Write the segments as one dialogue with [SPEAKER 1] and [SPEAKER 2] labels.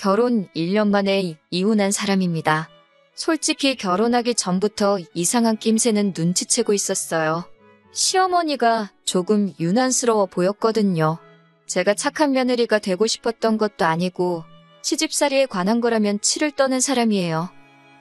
[SPEAKER 1] 결혼 1년 만에 이혼한 사람입니다. 솔직히 결혼하기 전부터 이상한 낌새는 눈치채고 있었어요. 시어머니가 조금 유난스러워 보였거든요. 제가 착한 며느리가 되고 싶었던 것도 아니고 시집살이에 관한 거라면 치를 떠는 사람이에요.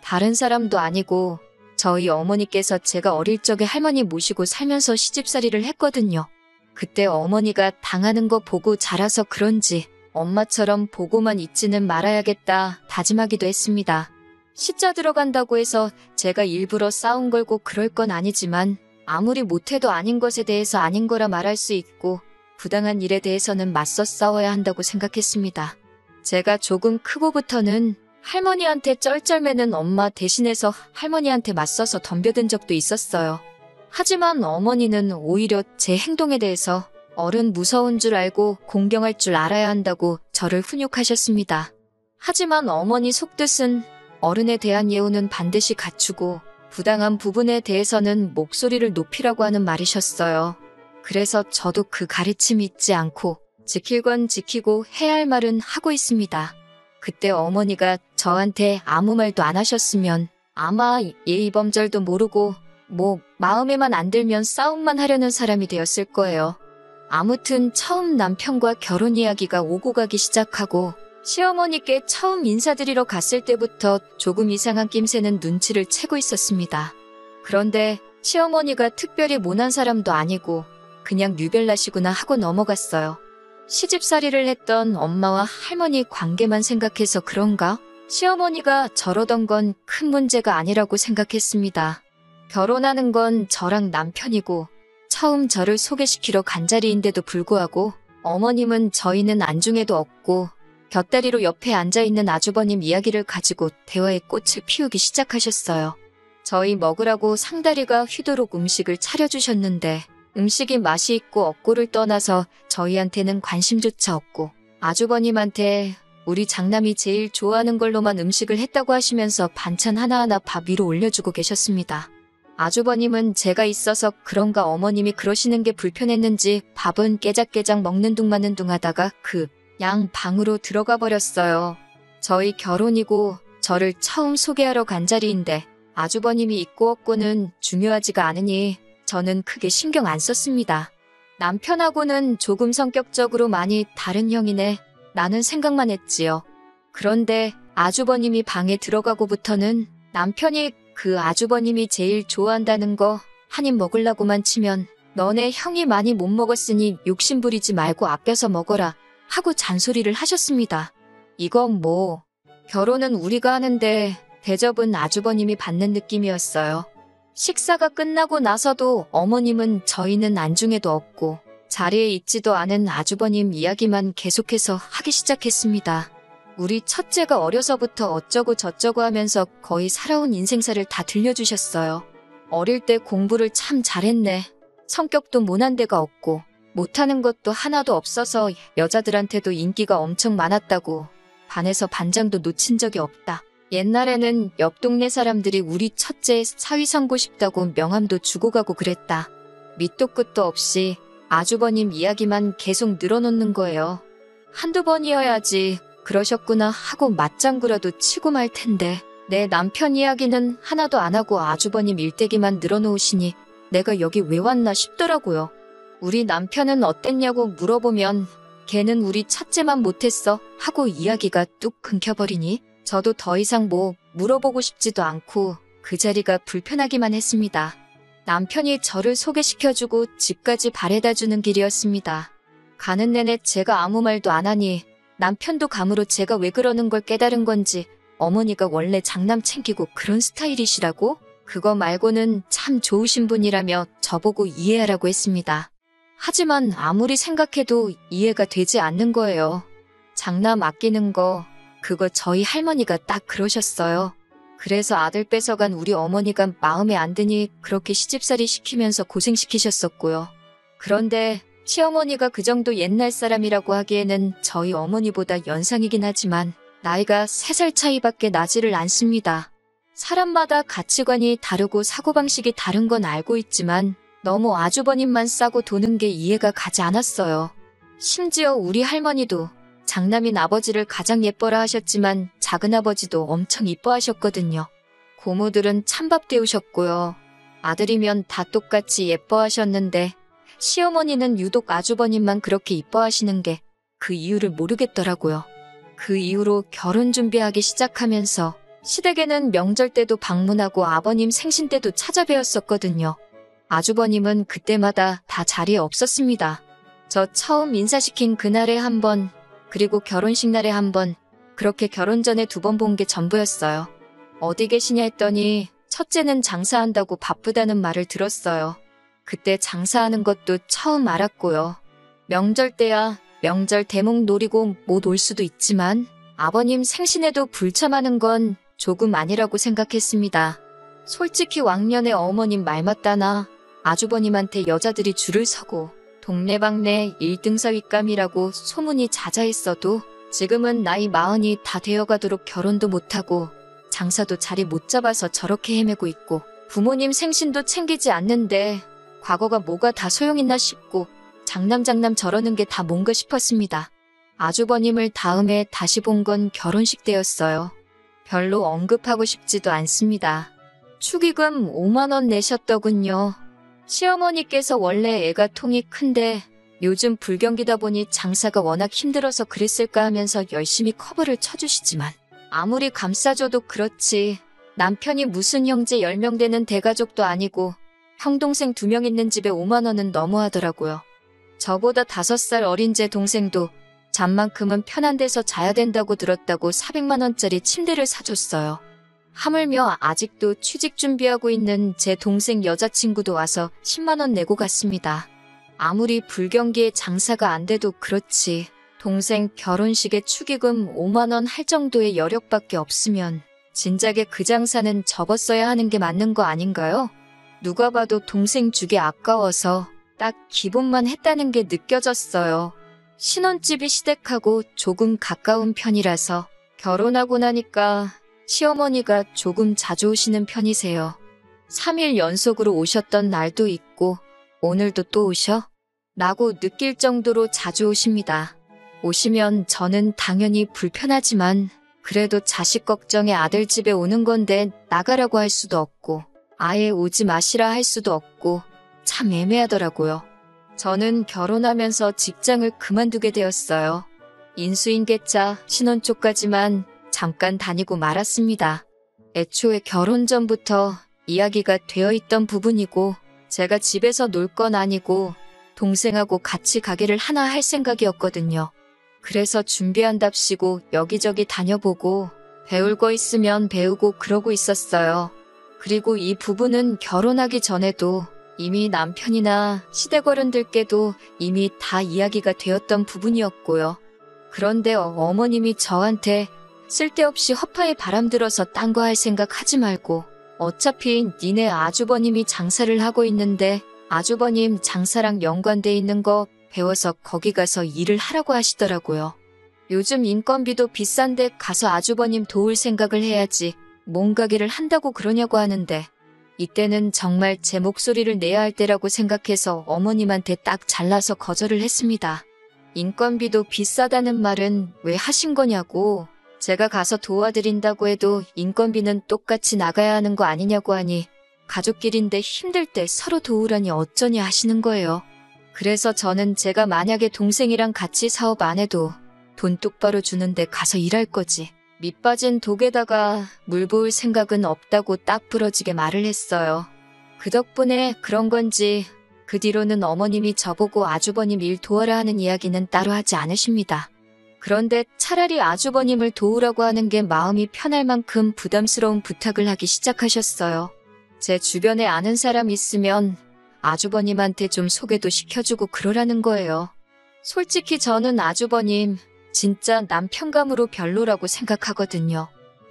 [SPEAKER 1] 다른 사람도 아니고 저희 어머니께서 제가 어릴 적에 할머니 모시고 살면서 시집살이를 했거든요. 그때 어머니가 당하는 거 보고 자라서 그런지 엄마처럼 보고만 있지는 말아야겠다 다짐하기도 했습니다. 시자 들어간다고 해서 제가 일부러 싸움 걸고 그럴 건 아니지만 아무리 못해도 아닌 것에 대해서 아닌 거라 말할 수 있고 부당한 일에 대해서는 맞서 싸워야 한다고 생각했습니다. 제가 조금 크고부터는 할머니한테 쩔쩔매는 엄마 대신해서 할머니한테 맞서서 덤벼든 적도 있었어요. 하지만 어머니는 오히려 제 행동에 대해서 어른 무서운 줄 알고 공경할 줄 알아야 한다고 저를 훈육하셨습니다. 하지만 어머니 속뜻은 어른에 대한 예우는 반드시 갖추고 부당한 부분에 대해서는 목소리를 높이라고 하는 말이셨어요. 그래서 저도 그 가르침 잊지 않고 지킬 건 지키고 해야 할 말은 하고 있습니다. 그때 어머니가 저한테 아무 말도 안 하셨으면 아마 예의범절도 모르고 마음에만 안 들면 싸움만 하려는 사람이 되었을 거예요. 아무튼 처음 남편과 결혼 이야기가 오고 가기 시작하고 시어머니께 처음 인사드리러 갔을 때부터 조금 이상한 낌새는 눈치를 채고 있었습니다. 그런데 시어머니가 특별히 모난 사람도 아니고 그냥 뉴별나시구나 하고 넘어갔어요. 시집살이를 했던 엄마와 할머니 관계만 생각해서 그런가? 시어머니가 저러던 건 큰 문제가 아니라고 생각했습니다. 결혼하는 건 저랑 남편이고 처음 저를 소개시키러 간 자리인데도 불구하고 어머님은 저희는 안중에도 없고 곁다리로 옆에 앉아있는 아주버님 이야기를 가지고 대화의 꽃을 피우기 시작하셨어요. 저희 먹으라고 상다리가 휘도록 음식을 차려주셨는데 음식이 맛이 있고 없고를 떠나서 저희한테는 관심조차 없고 아주버님한테 우리 장남이 제일 좋아하는 걸로만 음식을 했다고 하시면서 반찬 하나하나 밥 위로 올려주고 계셨습니다. 아주버님은 제가 있어서 그런가 어머님이 그러시는 게 불편했는지 밥은 깨작깨작 먹는 둥 마는 둥 하다가 양 방으로 들어가 버렸어요. 저희 결혼이고 저를 처음 소개하러 간 자리인데 아주버님이 있고 없고는 중요하지가 않으니 저는 크게 신경 안 썼습니다. 남편하고는 조금 성격적으로 많이 다른 형이네 라는 생각만 했지요. 그런데 아주버님이 방에 들어가고부터는 남편이 그 아주버님이 제일 좋아한다는 거 한 입 먹으려고만 치면 너네 형이 많이 못 먹었으니 욕심 부리지 말고 아껴서 먹어라 하고 잔소리를 하셨습니다. 이건 결혼은 우리가 하는데 대접은 아주버님이 받는 느낌이었어요. 식사가 끝나고 나서도 어머님은 저희는 안중에도 없고 자리에 있지도 않은 아주버님 이야기만 계속해서 하기 시작했습니다. 우리 첫째가 어려서부터 어쩌고 저쩌고 하면서 거의 살아온 인생사를 다 들려주셨어요. 어릴 때 공부를 참 잘했네. 성격도 모난 데가 없고 못하는 것도 하나도 없어서 여자들한테도 인기가 엄청 많았다고 반에서 반장도 놓친 적이 없다. 옛날에는 옆 동네 사람들이 우리 첫째 사위 삼고 싶다고 명함도 주고 가고 그랬다. 밑도 끝도 없이 아주버님 이야기만 계속 늘어놓는 거예요. 한두 번이어야지 그러셨구나 하고 맞장구라도 치고 말 텐데 내 남편 이야기는 하나도 안 하고 아주버님 일대기만 늘어놓으시니 내가 여기 왜 왔나 싶더라고요. 우리 남편은 어땠냐고 물어보면 걔는 우리 첫째만 못했어 하고 이야기가 뚝 끊겨버리니 저도 더 이상 물어보고 싶지도 않고 그 자리가 불편하기만 했습니다. 남편이 저를 소개시켜주고 집까지 바래다주는 길이었습니다. 가는 내내 제가 아무 말도 안 하니 남편도 감으로 제가 왜 그러는 걸 깨달은 건지 어머니가 원래 장남 챙기고 그런 스타일이시라고? 그거 말고는 참 좋으신 분이라며 저보고 이해하라고 했습니다. 하지만 아무리 생각해도 이해가 되지 않는 거예요. 장남 아끼는 거 그거 저희 할머니가 딱 그러셨어요. 그래서 아들 뺏어간 우리 어머니가 마음에 안 드니 그렇게 시집살이 시키면서 고생시키셨었고요. 그런데 시어머니가 그 정도 옛날 사람이라고 하기에는 저희 어머니보다 연상이긴 하지만 나이가 3살 차이밖에 나지를 않습니다. 사람마다 가치관이 다르고 사고방식이 다른 건 알고 있지만 너무 아주버님만 싸고 도는 게 이해가 가지 않았어요. 심지어 우리 할머니도 장남인 아버지를 가장 예뻐라 하셨지만 작은아버지도 엄청 이뻐하셨거든요. 고모들은 찬밥 데우셨고요. 아들이면 다 똑같이 예뻐하셨는데 시어머니는 유독 아주버님만 그렇게 이뻐하시는 게 그 이유를 모르겠더라고요. 그 이후로 결혼 준비하기 시작하면서 시댁에는 명절 때도 방문하고 아버님 생신 때도 찾아뵈었었거든요. 아주버님은 그때마다 다 자리에 없었습니다. 저 처음 인사시킨 그날에 한 번, 그리고 결혼식 날에 한 번, 그렇게 결혼 전에 2번 본 게 전부였어요. 어디 계시냐 했더니 첫째는 장사한다고 바쁘다는 말을 들었어요. 그때 장사하는 것도 처음 알았고요. 명절 때야 명절 대목 노리고 못 올 수도 있지만 아버님 생신에도 불참하는 건 조금 아니라고 생각했습니다. 솔직히 왕년에 어머님 말 맞다나 아주버님한테 여자들이 줄을 서고 동네방네 1등사 윗감이라고 소문이 자자했어도 지금은 나이 40이 다 되어가도록 결혼도 못하고 장사도 자리 못 잡아서 저렇게 헤매고 있고 부모님 생신도 챙기지 않는데 과거가 뭐가 다 소용있나 싶고 장남 저러는 게 다 뭔가 싶었습니다. 아주버님을 다음에 다시 본 건 결혼식 때였어요. 별로 언급하고 싶지도 않습니다. 축의금 5만 원 내셨더군요. 시어머니께서 원래 애가 통이 큰데 요즘 불경기다 보니 장사가 워낙 힘들어서 그랬을까 하면서 열심히 커버를 쳐주시지만 아무리 감싸줘도 그렇지 남편이 무슨 형제 10명 되는 대가족도 아니고 형 동생 2명 있는 집에 5만 원은 너무하더라고요. 저보다 5살 어린 제 동생도 잠만큼은 편한 데서 자야 된다고 들었다고 400만 원짜리 침대를 사줬어요. 하물며 아직도 취직 준비하고 있는 제 동생 여자친구도 와서 10만 원 내고 갔습니다. 아무리 불경기에 장사가 안 돼도 그렇지 동생 결혼식에 축의금 5만 원 할 정도의 여력밖에 없으면 진작에 그 장사는 접었어야 하는 게 맞는 거 아닌가요? 누가 봐도 동생 주기 아까워서 딱 기본만 했다는 게 느껴졌어요. 신혼집이 시댁하고 조금 가까운 편이라서 결혼하고 나니까 시어머니가 조금 자주 오시는 편이세요. 3일 연속으로 오셨던 날도 있고 오늘도 또 오셔? 라고 느낄 정도로 자주 오십니다. 오시면 저는 당연히 불편하지만 그래도 자식 걱정에 아들 집에 오는 건데 나가라고 할 수도 없고 아예 오지 마시라 할 수도 없고 참 애매하더라고요. 저는 결혼하면서 직장을 그만두게 되었어요. 인수인계차 신혼 초까지만 잠깐 다니고 말았습니다. 애초에 결혼 전부터 이야기가 되어 있던 부분이고 제가 집에서 놀 건 아니고 동생하고 같이 가게를 하나 할 생각이었거든요. 그래서 준비한답시고 여기저기 다녀보고 배울 거 있으면 배우고 그러고 있었어요. 그리고 이 부분은 결혼하기 전에도 이미 남편이나 시댁 어른들께도 이미 다 이야기가 되었던 부분이었고요. 그런데 어머님이 저한테 쓸데없이 허파에 바람 들어서 딴 거 할 생각 하지 말고 어차피 니네 아주버님이 장사를 하고 있는데 아주버님 장사랑 연관돼 있는 거 배워서 거기 가서 일을 하라고 하시더라고요. 요즘 인건비도 비싼데 가서 아주버님 도울 생각을 해야지 뭔 가게를 한다고 그러냐고 하는데 이때는 정말 제 목소리를 내야 할 때라고 생각해서 어머님한테 딱 잘라서 거절을 했습니다. 인건비도 비싸다는 말은 왜 하신 거냐고 제가 가서 도와드린다고 해도 인건비는 똑같이 나가야 하는 거 아니냐고 하니 가족끼리인데 힘들 때 서로 도우라니 어쩌냐 하시는 거예요. 그래서 저는 제가 만약에 동생이랑 같이 사업 안 해도 돈 똑바로 주는데 가서 일할 거지. 밑 빠진 독에다가 물 부을 생각은 없다고 딱 부러지게 말을 했어요. 그 덕분에 그런 건지 그 뒤로는 어머님이 저보고 아주버님 일 도와라 하는 이야기는 따로 하지 않으십니다. 그런데 차라리 아주버님을 도우라고 하는 게 마음이 편할 만큼 부담스러운 부탁을 하기 시작하셨어요. 제 주변에 아는 사람 있으면 아주버님한테 좀 소개도 시켜주고 그러라는 거예요. 솔직히 저는 아주버님 진짜 남편감으로 별로라고 생각하거든요.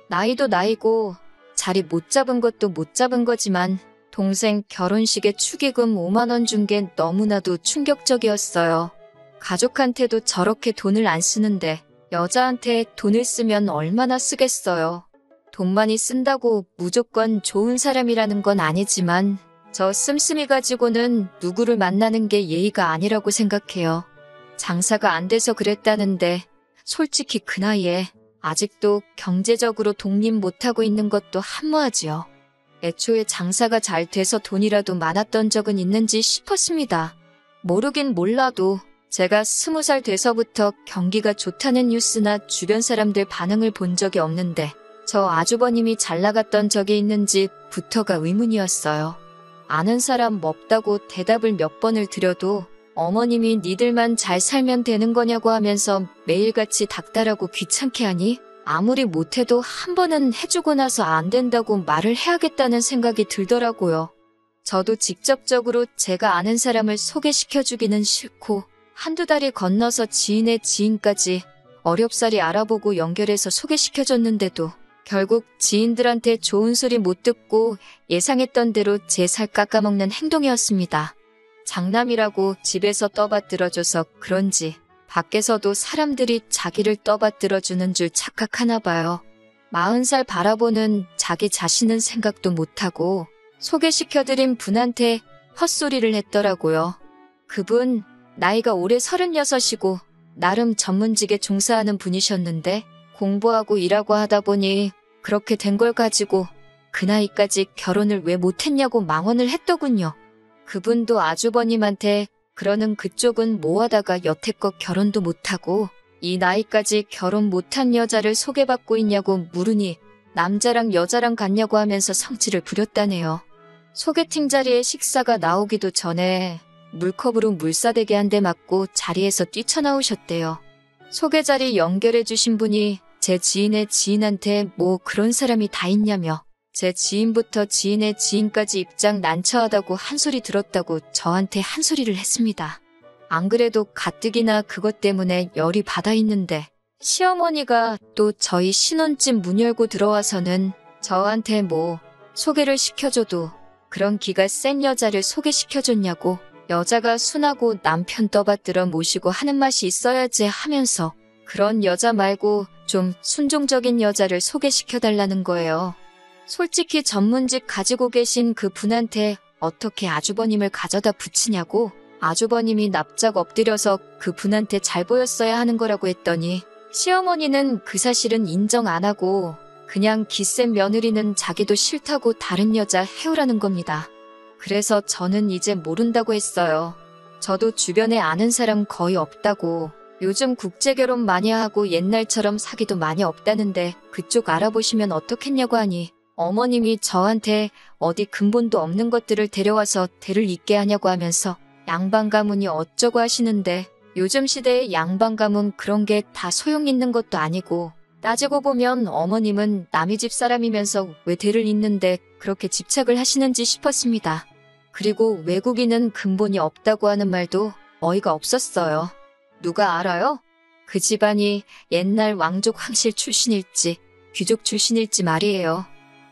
[SPEAKER 1] 나이도 나이고 자리 못 잡은 것도 못 잡은 거지만 동생 결혼식에 축의금 5만 원 준 게 너무나도 충격적이었어요. 가족한테도 저렇게 돈을 안 쓰는데 여자한테 돈을 쓰면 얼마나 쓰겠어요. 돈 많이 쓴다고 무조건 좋은 사람이라는 건 아니지만 저 씀씀이 가지고는 누구를 만나는 게 예의가 아니라고 생각해요. 장사가 안 돼서 그랬다는데 솔직히 그 나이에 아직도 경제적으로 독립 못하고 있는 것도 한무하지요. 애초에 장사가 잘 돼서 돈이라도 많았던 적은 있는지 싶었습니다. 모르긴 몰라도 제가 20살 돼서부터 경기가 좋다는 뉴스나 주변 사람들 반응을 본 적이 없는데 저 아주버님이 잘 나갔던 적이 있는지부터가 의문이었어요. 아는 사람 없다고 대답을 몇 번을 드려도 어머님이 니들만 잘 살면 되는 거냐고 하면서 매일같이 닥달하고 귀찮게 하니 아무리 못해도 한 번은 해주고 나서 안 된다고 말을 해야겠다는 생각이 들더라고요. 저도 직접적으로 제가 아는 사람을 소개시켜주기는 싫고 한두 달이 건너서 지인의 지인까지 어렵사리 알아보고 연결해서 소개시켜줬는데도 결국 지인들한테 좋은 소리 못 듣고 예상했던 대로 제 살 깎아먹는 행동이었습니다. 장남이라고 집에서 떠받들어줘서 그런지 밖에서도 사람들이 자기를 떠받들어주는 줄 착각하나 봐요. 40살 바라보는 자기 자신은 생각도 못하고 소개시켜드린 분한테 헛소리를 했더라고요. 그분 나이가 올해 36이고 나름 전문직에 종사하는 분이셨는데 공부하고 일하고 하다 보니 그렇게 된 걸 가지고 그 나이까지 결혼을 왜 못했냐고 망언을 했더군요. 그분도 아주버님한테 그러는 그쪽은 뭐하다가 여태껏 결혼도 못하고 이 나이까지 결혼 못한 여자를 소개받고 있냐고 물으니 남자랑 여자랑 같냐고 하면서 성질을 부렸다네요. 소개팅 자리에 식사가 나오기도 전에 물컵으로 물사대기 한 대 맞고 자리에서 뛰쳐나오셨대요. 소개 자리 연결해 주신 분이 제 지인의 지인한테 뭐 그런 사람이 다 있냐며 제 지인부터 지인의 지인까지 입장 난처하다고 한 소리 들었다고 저한테 한 소리를 했습니다. 안 그래도 가뜩이나 그것 때문에 열이 받아 있는데 시어머니가 또 저희 신혼집 문 열고 들어와서는 저한테 뭐 소개를 시켜줘도 그런 기가 센 여자를 소개시켜줬냐고 여자가 순하고 남편 떠받들어 모시고 하는 맛이 있어야지 하면서 그런 여자 말고 좀 순종적인 여자를 소개시켜달라는 거예요. 솔직히 전문직 가지고 계신 그 분한테 어떻게 아주버님을 가져다 붙이냐고 아주버님이 납작 엎드려서 그 분한테 잘 보였어야 하는 거라고 했더니 시어머니는 그 사실은 인정 안 하고 그냥 기센 며느리는 자기도 싫다고 다른 여자 해오라는 겁니다. 그래서 저는 이제 모른다고 했어요. 저도 주변에 아는 사람 거의 없다고 요즘 국제결혼 많이 하고 옛날처럼 사기도 많이 없다는데 그쪽 알아보시면 어떻겠냐고 하니 어머님이 저한테 어디 근본도 없는 것들을 데려와서 대를 잇게 하냐고 하면서 양반 가문이 어쩌고 하시는데 요즘 시대의 양반 가문 그런 게 다 소용 있는 것도 아니고 따지고 보면 어머님은 남의 집 사람이면서 왜 대를 잇는데 그렇게 집착을 하시는지 싶었습니다. 그리고 외국인은 근본이 없다고 하는 말도 어이가 없었어요. 누가 알아요? 그 집안이 옛날 왕족 황실 출신일지 귀족 출신일지 말이에요.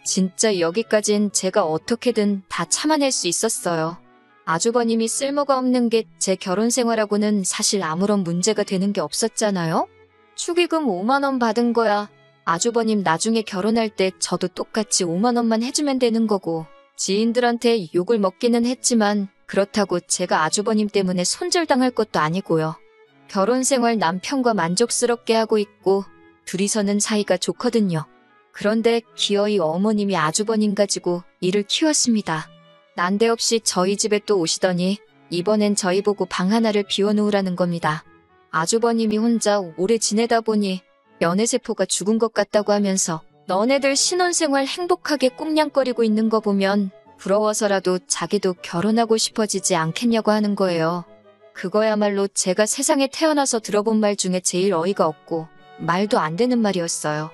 [SPEAKER 1] 진짜 여기까진 제가 어떻게든 다 참아낼 수 있었어요. 아주버님이 쓸모가 없는 게 제 결혼 생활하고는 사실 아무런 문제가 되는 게 없었잖아요? 축의금 5만 원 받은 거야. 아주버님 나중에 결혼할 때 저도 똑같이 5만 원만 해주면 되는 거고 지인들한테 욕을 먹기는 했지만 그렇다고 제가 아주버님 때문에 손절당할 것도 아니고요. 결혼 생활 남편과 만족스럽게 하고 있고 둘이서는 사이가 좋거든요. 그런데 기어이 어머님이 아주버님 가지고 일을 키웠습니다. 난데없이 저희 집에 또 오시더니 이번엔 저희 보고 방 하나를 비워놓으라는 겁니다. 아주버님이 혼자 오래 지내다 보니 연애세포가 죽은 것 같다고 하면서 너네들 신혼생활 행복하게 꽁냥거리고 있는 거 보면 부러워서라도 자기도 결혼하고 싶어지지 않겠냐고 하는 거예요. 그거야말로 제가 세상에 태어나서 들어본 말 중에 제일 어이가 없고 말도 안 되는 말이었어요.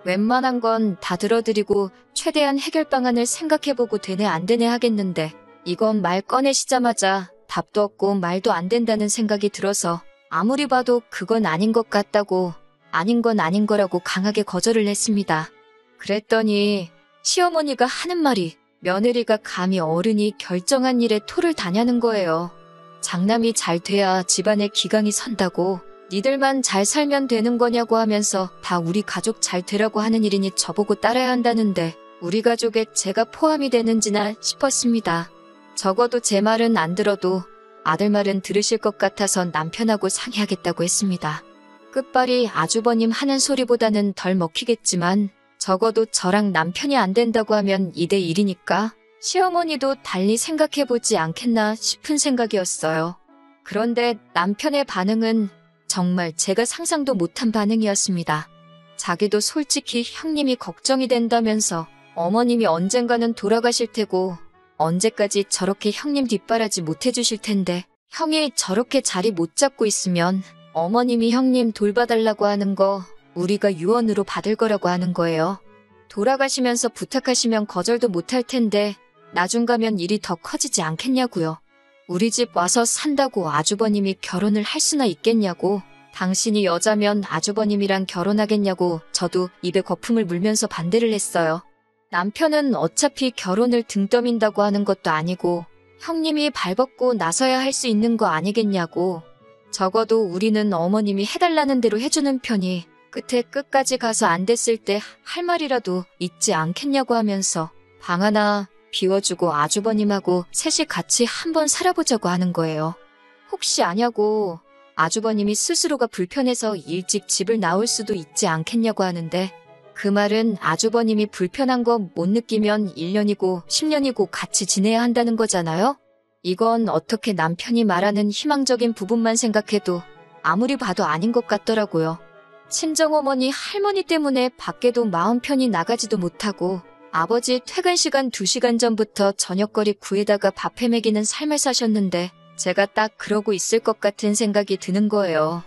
[SPEAKER 1] 웬만한 건 다 들어드리고 최대한 해결 방안을 생각해보고 되네 안 되네 하겠는데 이건 말 꺼내시자마자 답도 없고 말도 안 된다는 생각이 들어서 아무리 봐도 그건 아닌 것 같다고 아닌 건 아닌 거라고 강하게 거절을 했습니다. 그랬더니 시어머니가 하는 말이 며느리가 감히 어른이 결정한 일에 토를 다냐는 거예요. 장남이 잘 돼야 집안에 기강이 선다고 니들만 잘 살면 되는 거냐고 하면서 다 우리 가족 잘 되라고 하는 일이니 저보고 따라야 한다는데 우리 가족에 제가 포함이 되는지나 싶었습니다. 적어도 제 말은 안 들어도 아들 말은 들으실 것 같아서 남편하고 상의하겠다고 했습니다. 끝발이 아주버님 하는 소리보다는 덜 먹히겠지만 적어도 저랑 남편이 안 된다고 하면 2대1이니까 시어머니도 달리 생각해보지 않겠나 싶은 생각이었어요. 그런데 남편의 반응은 정말 제가 상상도 못한 반응이었습니다. 자기도 솔직히 형님이 걱정이 된다면서 어머님이 언젠가는 돌아가실 테고 언제까지 저렇게 형님 뒷바라지 못해주실 텐데 형이 저렇게 자리 못 잡고 있으면 어머님이 형님 돌봐달라고 하는 거 우리가 유언으로 받을 거라고 하는 거예요. 돌아가시면서 부탁하시면 거절도 못할 텐데 나중 가면 일이 더 커지지 않겠냐고요. 우리 집 와서 산다고 아주버님이 결혼을 할 수나 있겠냐고. 당신이 여자면 아주버님이랑 결혼하겠냐고 저도 입에 거품을 물면서 반대를 했어요. 남편은 어차피 결혼을 등 떠민다고 하는 것도 아니고 형님이 발벗고 나서야 할 수 있는 거 아니겠냐고. 적어도 우리는 어머님이 해달라는 대로 해주는 편이 끝에 끝까지 가서 안 됐을 때 할 말이라도 있지 않겠냐고 하면서 방 하나 비워주고 아주버님하고 셋이 같이 한번 살아보자고 하는 거예요. 혹시 아냐고 아주버님이 스스로가 불편해서 일찍 집을 나올 수도 있지 않겠냐고 하는데 그 말은 아주버님이 불편한 거 못 느끼면 1년이고 10년이고 같이 지내야 한다는 거잖아요? 이건 어떻게 남편이 말하는 희망적인 부분만 생각해도 아무리 봐도 아닌 것 같더라고요. 친정어머니 할머니 때문에 밖에도 마음 편히 나가지도 못하고 아버지 퇴근 시간 2시간 전부터 저녁거리 구해다가 밥해 먹이는 삶을 사셨는데 제가 딱 그러고 있을 것 같은 생각이 드는 거예요.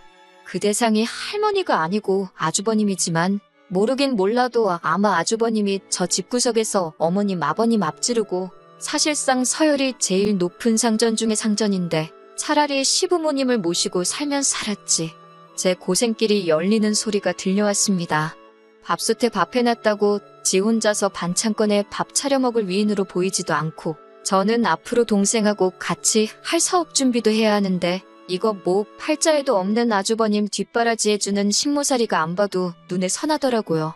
[SPEAKER 1] 그 대상이 할머니가 아니고 아주버님이지만 모르긴 몰라도 아마 아주버님이 저 집구석에서 어머님 아버님 앞지르고 사실상 서열이 제일 높은 상전 중의 상전인데 차라리 시부모님을 모시고 살면 살았지. 제 고생길이 열리는 소리가 들려왔습니다. 밥솥에 밥 해놨다고 지 혼자서 반찬 꺼내 밥 차려 먹을 위인으로 보이지도 않고 저는 앞으로 동생하고 같이 할 사업 준비도 해야 하는데 이거 뭐 팔자에도 없는 아주버님 뒷바라지 해주는 식모살이가 안 봐도 눈에 선하더라고요.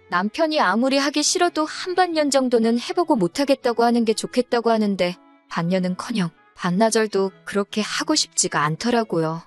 [SPEAKER 1] 남편이 아무리 하기 싫어도 한반년 정도는 해보고 못하겠다고 하는 게 좋겠다고 하는데 반년은커녕 반나절도 그렇게 하고 싶지가 않더라고요.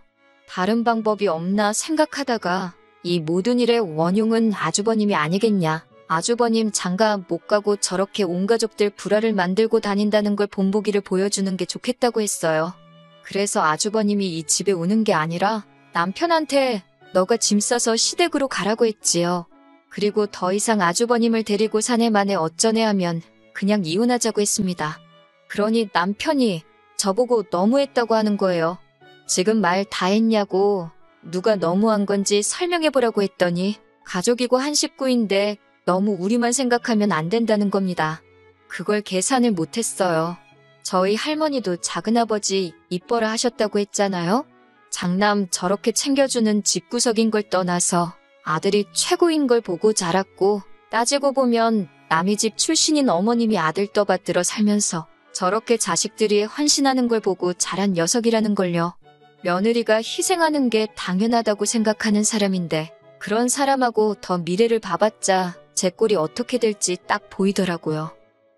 [SPEAKER 1] 다른 방법이 없나 생각하다가 이 모든 일의 원흉은 아주버님이 아니겠냐. 아주버님 장가 못 가고 저렇게 온 가족들 불화를 만들고 다닌다는 걸 본보기를 보여주는 게 좋겠다고 했어요. 그래서 아주버님이 이 집에 오는 게 아니라 남편한테 너가 짐 싸서 시댁으로 가라고 했지요. 그리고 더 이상 아주버님을 데리고 사내 만에 어쩌네 하면 그냥 이혼하자고 했습니다. 그러니 남편이 저보고 너무했다고 하는 거예요. 지금 말 다 했냐고 누가 너무한 건지 설명해보라고 했더니 가족이고 한 식구인데 너무 우리만 생각하면 안 된다는 겁니다. 그걸 계산을 못했어요. 저희 할머니도 작은아버지 이뻐라 하셨다고 했잖아요. 장남 저렇게 챙겨주는 집구석인 걸 떠나서 아들이 최고인 걸 보고 자랐고 따지고 보면 남의 집 출신인 어머님이 아들 떠받들어 살면서 저렇게 자식들이 헌신하는 걸 보고 자란 녀석이라는 걸요. 며느리가 희생하는 게 당연하다고 생각하는 사람인데 그런 사람하고 더 미래를 봐봤자 제 꼴이 어떻게 될지 딱 보이더라고요.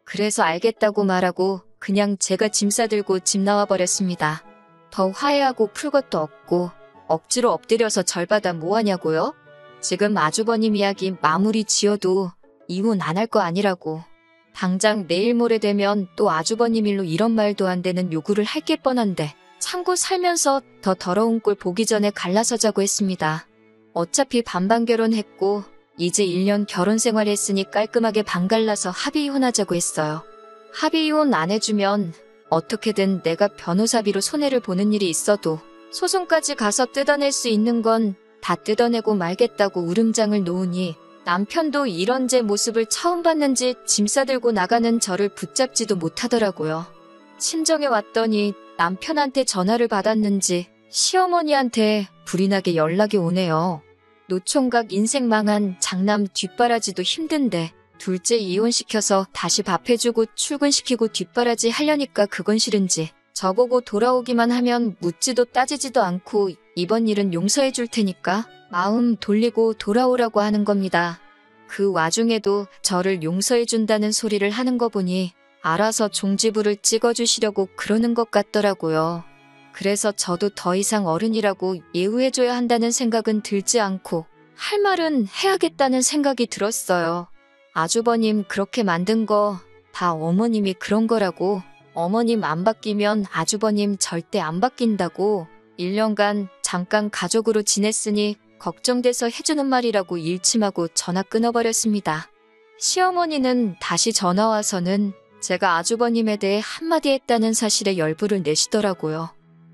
[SPEAKER 1] 그래서 알겠다고 말하고 그냥 제가 짐 싸들고 집 나와버렸습니다. 더 화해하고 풀 것도 없고 억지로 엎드려서 절받아 뭐하냐고요? 지금 아주버님 이야기 마무리 지어도 이혼 안 할 거 아니라고. 당장 내일 모레 되면 또 아주버님 일로 이런 말도 안 되는 요구를 할 게 뻔한데 참고 살면서 더 더러운 꼴 보기 전에 갈라서자고 했습니다. 어차피 반반 결혼했고 이제 1년 결혼 생활했으니 깔끔하게 반 갈라서 합의 이혼하자고 했어요. 합의 이혼 안 해주면 어떻게든 내가 변호사비로 손해를 보는 일이 있어도 소송까지 가서 뜯어낼 수 있는 건 다 뜯어내고 말겠다고 울음장을 놓으니 남편도 이런 제 모습을 처음 봤는지 짐 싸들고 나가는 저를 붙잡지도 못하더라고요. 친정에 왔더니 남편한테 전화를 받았는지 시어머니한테 불이 나게 연락이 오네요. 노총각 인생 망한 장남 뒷바라지도 힘든데 둘째 이혼시켜서 다시 밥 해주고 출근시키고 뒷바라지 하려니까 그건 싫은지 저보고 돌아오기만 하면 묻지도 따지지도 않고 이번 일은 용서해 줄 테니까 마음 돌리고 돌아오라고 하는 겁니다. 그 와중에도 저를 용서해 준다는 소리를 하는 거 보니 알아서 종지부를 찍어주시려고 그러는 것 같더라고요. 그래서 저도 더 이상 어른이라고 예우해줘야 한다는 생각은 들지 않고 할 말은 해야겠다는 생각이 들었어요. 아주버님 그렇게 만든 거 다 어머님이 그런 거라고. 어머님 안 바뀌면 아주버님 절대 안 바뀐다고. 1년간 잠깐 가족으로 지냈으니 걱정돼서 해주는 말이라고 일침하고 전화 끊어버렸습니다. 시어머니는 다시 전화와서는 제가 아주버님에 대해 한마디 했다는 사실에 열불을 내시더라고요.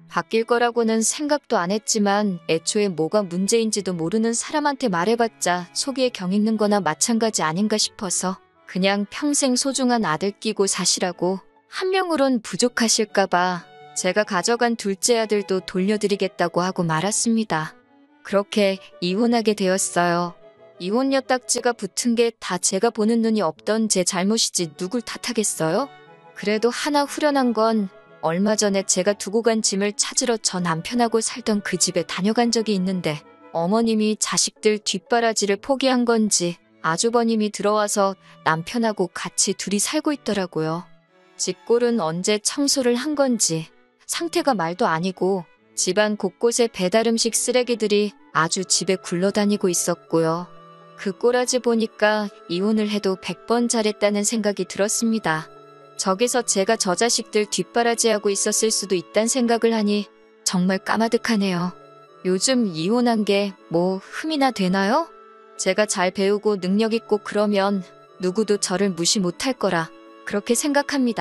[SPEAKER 1] 바뀔 거라고는 생각도 안 했지만 애초에 뭐가 문제인지도 모르는 사람한테 말해봤자 속이에 경익는 거나 마찬가지 아닌가 싶어서 그냥 평생 소중한 아들 끼고 사시라고. 한 명으론 부족하실까봐 제가 가져간 둘째 아들도 돌려드리겠다고 하고 말았습니다. 그렇게 이혼하게 되었어요. 이혼녀 딱지가 붙은 게 다 제가 보는 눈이 없던 제 잘못이지 누굴 탓하겠어요? 그래도 하나 후련한 건 얼마 전에 제가 두고 간 짐을 찾으러 저 남편하고 살던 그 집에 다녀간 적이 있는데 어머님이 자식들 뒷바라지를 포기한 건지 아주버님이 들어와서 남편하고 같이 둘이 살고 있더라고요. 집골은 언제 청소를 한 건지 상태가 말도 아니고 집안 곳곳에 배달음식 쓰레기들이 아주 집에 굴러다니고 있었고요. 그 꼬라지 보니까 이혼을 해도 100번 잘했다는 생각이 들었습니다. 저기서 제가 저 자식들 뒷바라지하고 있었을 수도 있단 생각을 하니 정말 까마득하네요. 요즘 이혼한 게 뭐 흠이나 되나요? 제가 잘 배우고 능력 있고 그러면 누구도 저를 무시 못할 거라 그렇게 생각합니다.